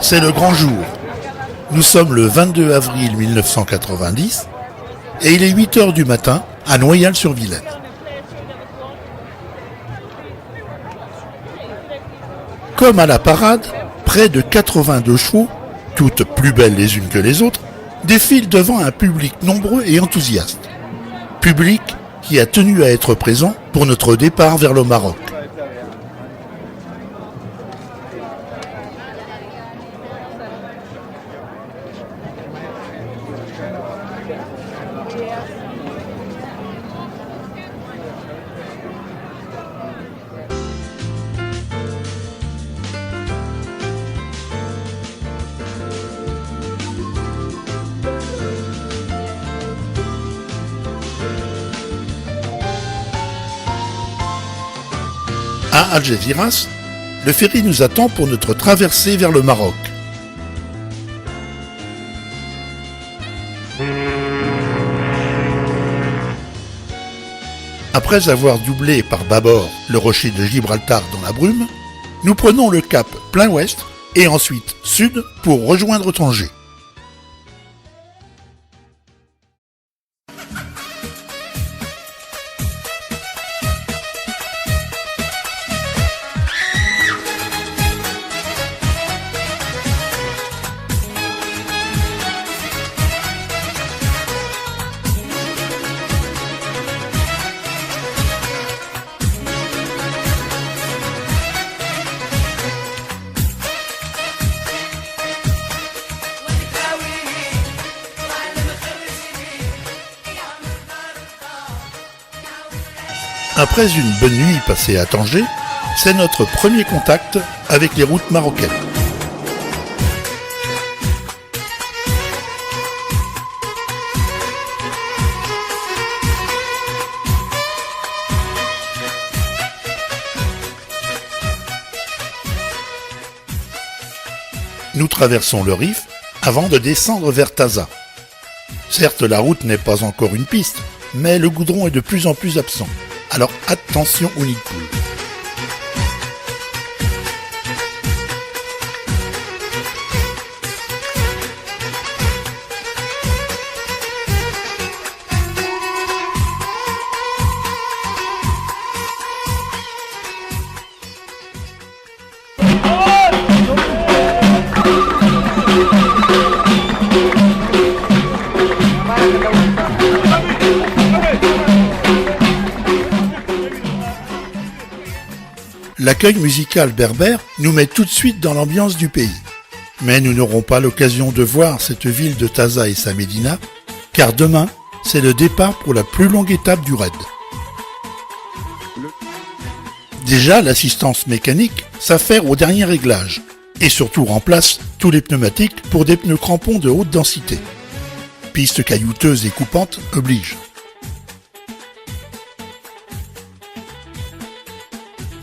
C'est le grand jour. Nous sommes le 22 avril 1990 et il est 8h du matin à Noyal-sur-Vilaine. Comme à la parade, près de 82 chevaux, toutes plus belles les unes que les autres, défilent devant un public nombreux et enthousiaste. Public qui a tenu à être présent pour notre départ vers le Maroc. À Algeciras, le ferry nous attend pour notre traversée vers le Maroc. Après avoir doublé par bâbord le rocher de Gibraltar dans la brume, nous prenons le cap plein ouest et ensuite sud pour rejoindre Tanger. Après une bonne nuit passée à Tanger, c'est notre premier contact avec les routes marocaines. Nous traversons le Rif avant de descendre vers Taza. Certes, la route n'est pas encore une piste, mais le goudron est de plus en plus absent. Alors attention aux nids de poules. L'accueil musical berbère nous met tout de suite dans l'ambiance du pays. Mais nous n'aurons pas l'occasion de voir cette ville de Taza et sa médina, car demain, c'est le départ pour la plus longue étape du raid. Déjà, l'assistance mécanique s'affaire au dernier réglage, et surtout remplace tous les pneumatiques pour des pneus crampons de haute densité. Piste caillouteuse et coupante oblige.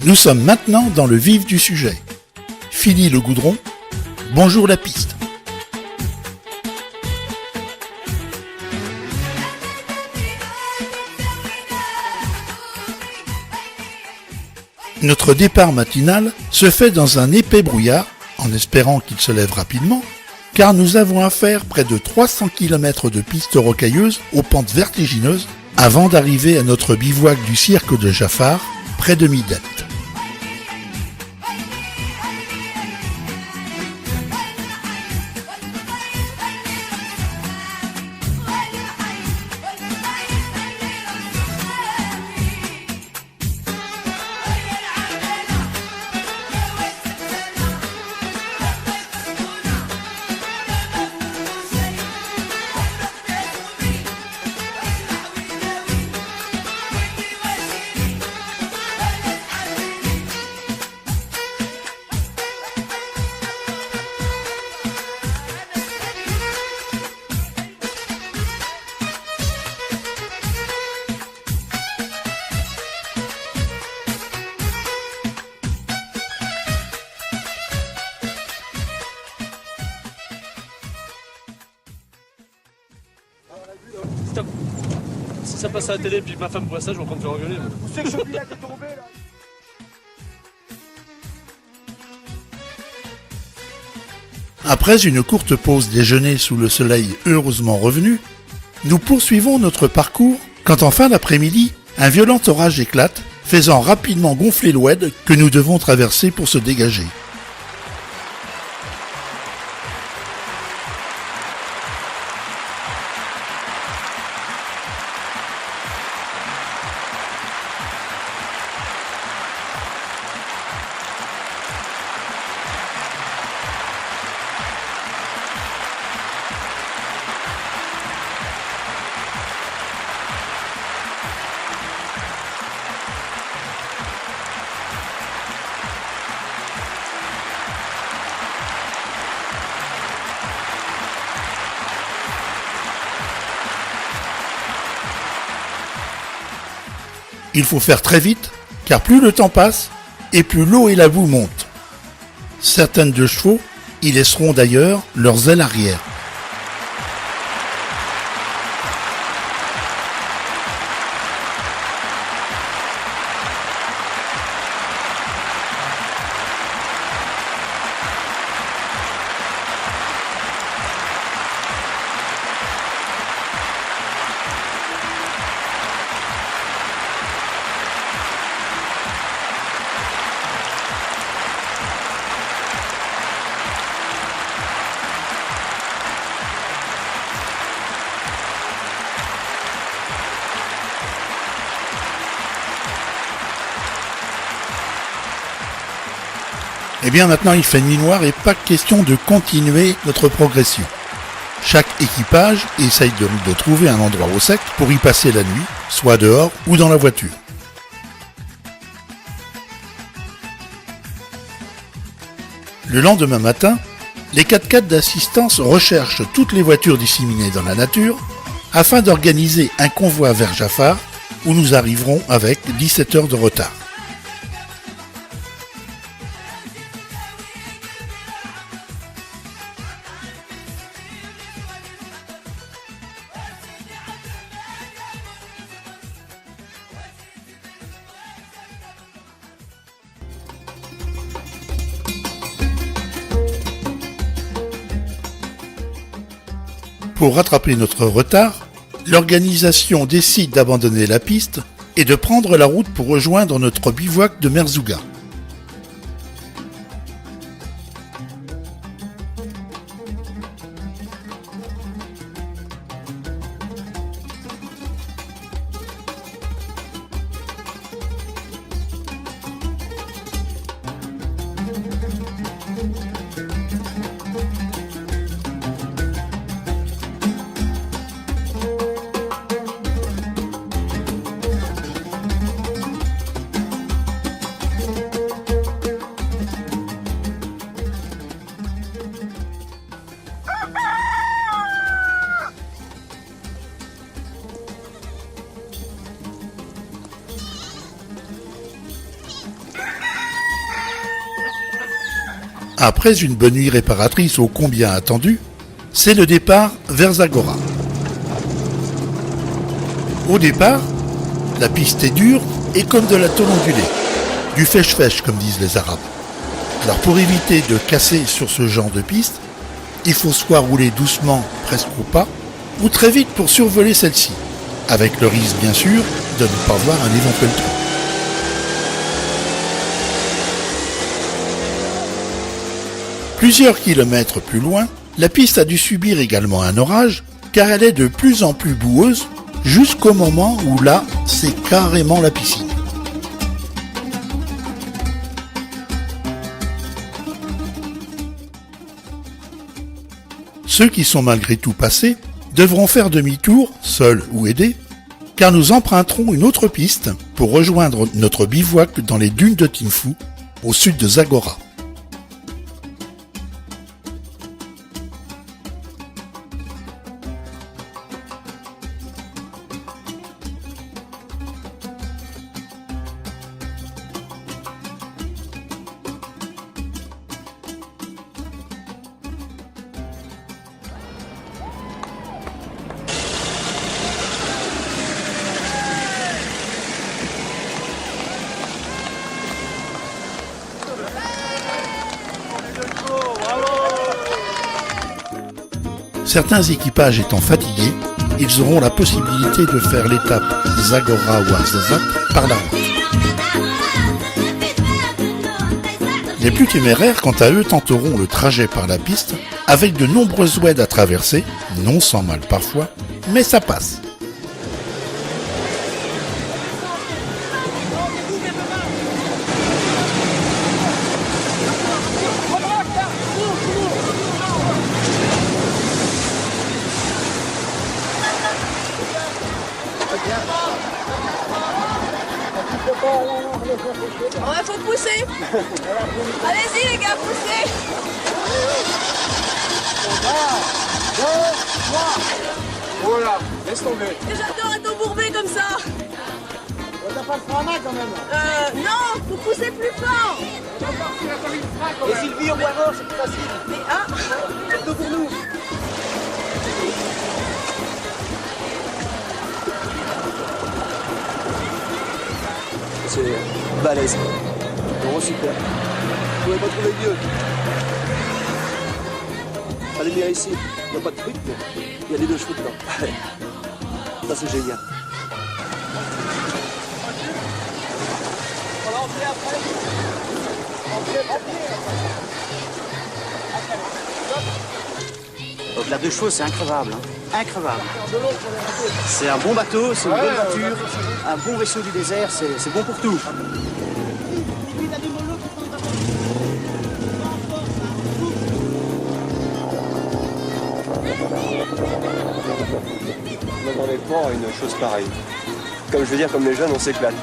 Nous sommes maintenant dans le vif du sujet. Fini le goudron, bonjour la piste. Notre départ matinal se fait dans un épais brouillard, en espérant qu'il se lève rapidement, car nous avons à faire près de 300 km de pistes rocailleuses aux pentes vertigineuses avant d'arriver à notre bivouac du cirque de Jafar, près de Midet. Stop. Si ça passe à la télé puis ma femme voit ça, je vais en train de te engueuler. Où c'est que ce billet est tombé là? Après une courte pause déjeuner sous le soleil heureusement revenu, nous poursuivons notre parcours quand en fin d'après-midi, un violent orage éclate, faisant rapidement gonfler l'oued que nous devons traverser pour se dégager. Il faut faire très vite, car plus le temps passe, et plus l'eau et la boue montent. Certaines de chevaux y laisseront d'ailleurs leurs ailes arrière. Et bien maintenant il fait nuit noire et pas question de continuer notre progression. Chaque équipage essaye de trouver un endroit au sec pour y passer la nuit, soit dehors ou dans la voiture. Le lendemain matin, les 4x4 d'assistance recherchent toutes les voitures disséminées dans la nature afin d'organiser un convoi vers Jafar où nous arriverons avec 17 heures de retard. Pour rattraper notre retard, l'organisation décide d'abandonner la piste et de prendre la route pour rejoindre notre bivouac de Merzouga. Après une bonne nuit réparatrice ô combien attendue, c'est le départ vers Zagora. Au départ, la piste est dure et comme de la tôle ondulée, du fèche-fèche comme disent les Arabes. Alors pour éviter de casser sur ce genre de piste, il faut soit rouler doucement, presque au pas, ou très vite pour survoler celle-ci, avec le risque bien sûr de ne pas voir un éventuel trou. Plusieurs kilomètres plus loin, la piste a dû subir également un orage, car elle est de plus en plus boueuse, jusqu'au moment où là, c'est carrément la piscine. Ceux qui sont malgré tout passés devront faire demi-tour, seuls ou aidés, car nous emprunterons une autre piste pour rejoindre notre bivouac dans les dunes de Tinfou, au sud de Zagora. Certains équipages étant fatigués, ils auront la possibilité de faire l'étape Zagora-Ouarzazate par la route. Les plus téméraires, quant à eux, tenteront le trajet par la piste avec de nombreuses oueds à traverser, non sans mal parfois, mais ça passe. Ouais, faut pousser. Allez-y les gars, poussez. Voilà, laisse tomber. Et j'adore être embourbé comme ça. T'as pas le frein à main quand même. Non, faut pousser plus fort. Et Sylvie, on voit mort, c'est plus facile. Mais ah, C'est tout pour nous. C'est balèze. Vraiment super. Vous pouvez pas trouver mieux. Allez venir ici. Il n'y a pas de truc, mais il y a les 2 chevaux dedans. Ça c'est génial. On va entrer après. Donc la 2 chevaux, c'est increvable. Hein. Increvable. C'est un bon bateau, c'est une bonne voiture, un bon vaisseau du désert, c'est bon pour tout. Je m'attendais pas à une chose pareille. Comme je veux dire, comme les jeunes, on s'éclate.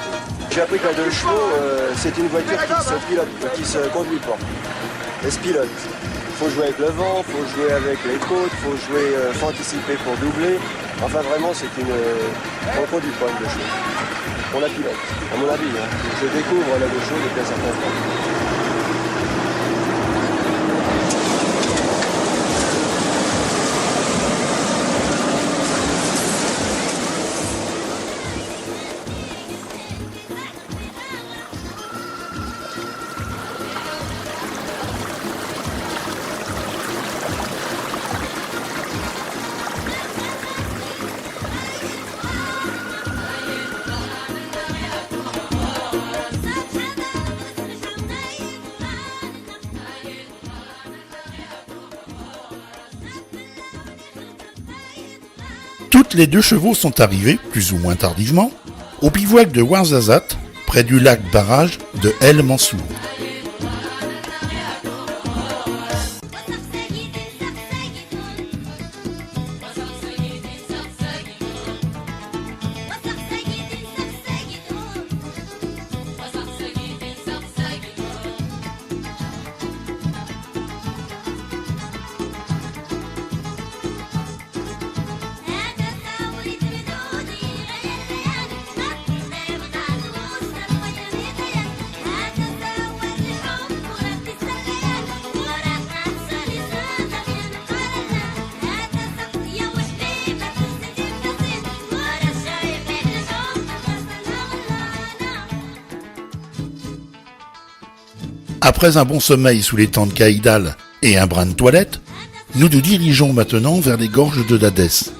J'ai appris que la 2 chevaux, c'est une voiture qui se pilote, qui se conduit pas. Elle se pilote. Faut jouer avec le vent, faut jouer avec les côtes, faut anticiper pour doubler. Enfin vraiment, on ne conduit pas une 2 chevaux. On la pilote, à mon avis. Hein. Je découvre la 2 chevaux depuis un certain temps. Toutes les 2 chevaux sont arrivés, plus ou moins tardivement, au bivouac de Ouarzazate, près du lac barrage de El Mansour. Après un bon sommeil sous les tentes caïdales et un brin de toilette, nous nous dirigeons maintenant vers les gorges de Dadès.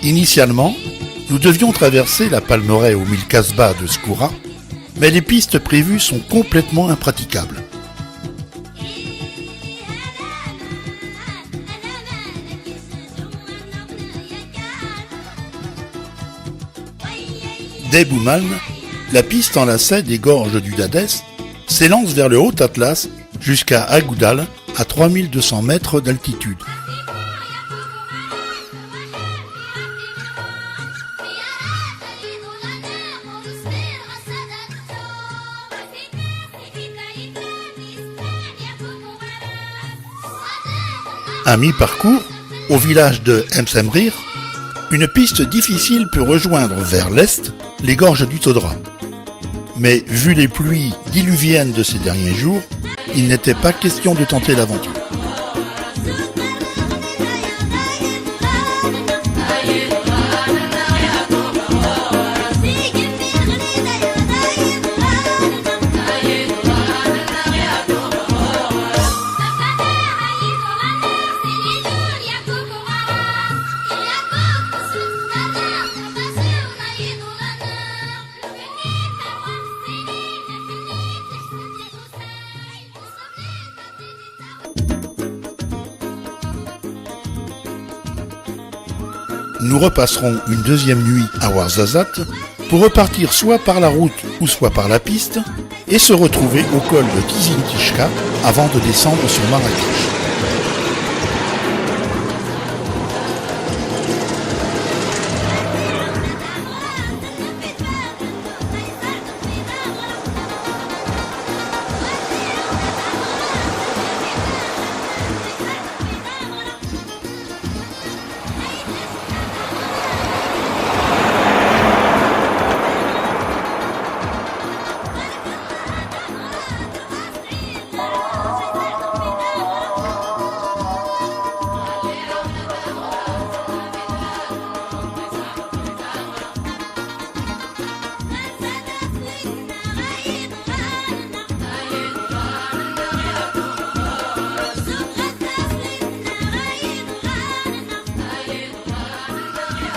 Initialement, nous devions traverser la palmeraie au mille Casbah de Skoura, mais les pistes prévues sont complètement impraticables. Dès Boumaln, la piste en lacet des gorges du Dadès s'élance vers le Haut Atlas jusqu'à Agoudal à 3200 mètres d'altitude. À mi-parcours, au village de Emsemrir, une piste difficile peut rejoindre vers l'est les gorges du Todra. Mais vu les pluies diluviennes de ces derniers jours, il n'était pas question de tenter l'aventure. nous repasserons une deuxième nuit à Ouarzazate pour repartir soit par la route ou soit par la piste et se retrouver au col de Kiziltishka avant de descendre sur Marrakech.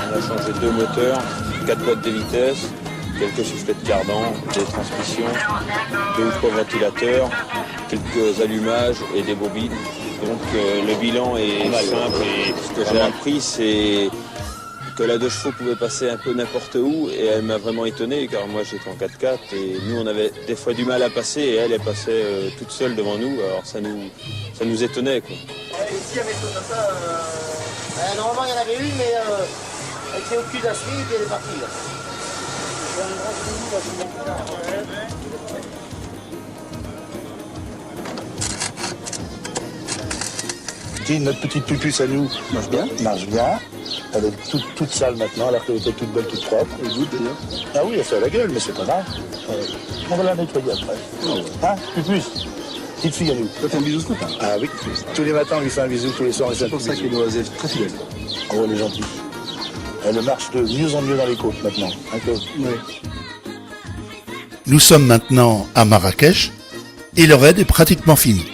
On a changé 2 moteurs, 4 boîtes de vitesse, quelques soufflets de cardan, des transmissions, 2 ou 3 ventilateurs, quelques allumages et des bobines. Donc le bilan est simple et ce que j'ai appris c'est que la 2 chevaux pouvait passer un peu n'importe où et elle m'a vraiment étonné car moi j'étais en 4x4 et nous on avait des fois du mal à passer et elle passait toute seule devant nous, alors ça nous étonnait quoi. Ici, elle met comme ça, normalement il y en avait une mais elle était au cul d'acier et puis elle est partie là. Notre petite pupusse à nous marche bien. Elle est toute sale maintenant, alors qu'elle était toute belle, toute propre. Elle goûte d'ailleurs. Ah oui, elle fait la gueule, mais c'est pas grave. On va la nettoyer après. Hein, pupusse, petite fille à nous. Tu fais un bisou ce matin? Ah oui, tous les matins on lui fait un bisou, tous les soirs on lui fait un C'est pour petit ça bisou. qu'il doit être très fidèle. Oh, elle est gentille. Elle marche de mieux en mieux dans les côtes maintenant. Hein, Claude? Oui. Nous sommes maintenant à Marrakech et le raid est pratiquement fini.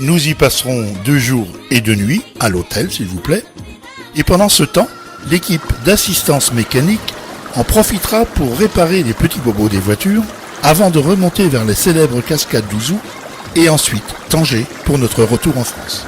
Nous y passerons 2 jours et 2 nuits à l'hôtel, s'il vous plaît. Et pendant ce temps, l'équipe d'assistance mécanique en profitera pour réparer les petits bobos des voitures avant de remonter vers les célèbres cascades d'Ouzou et ensuite Tanger pour notre retour en France.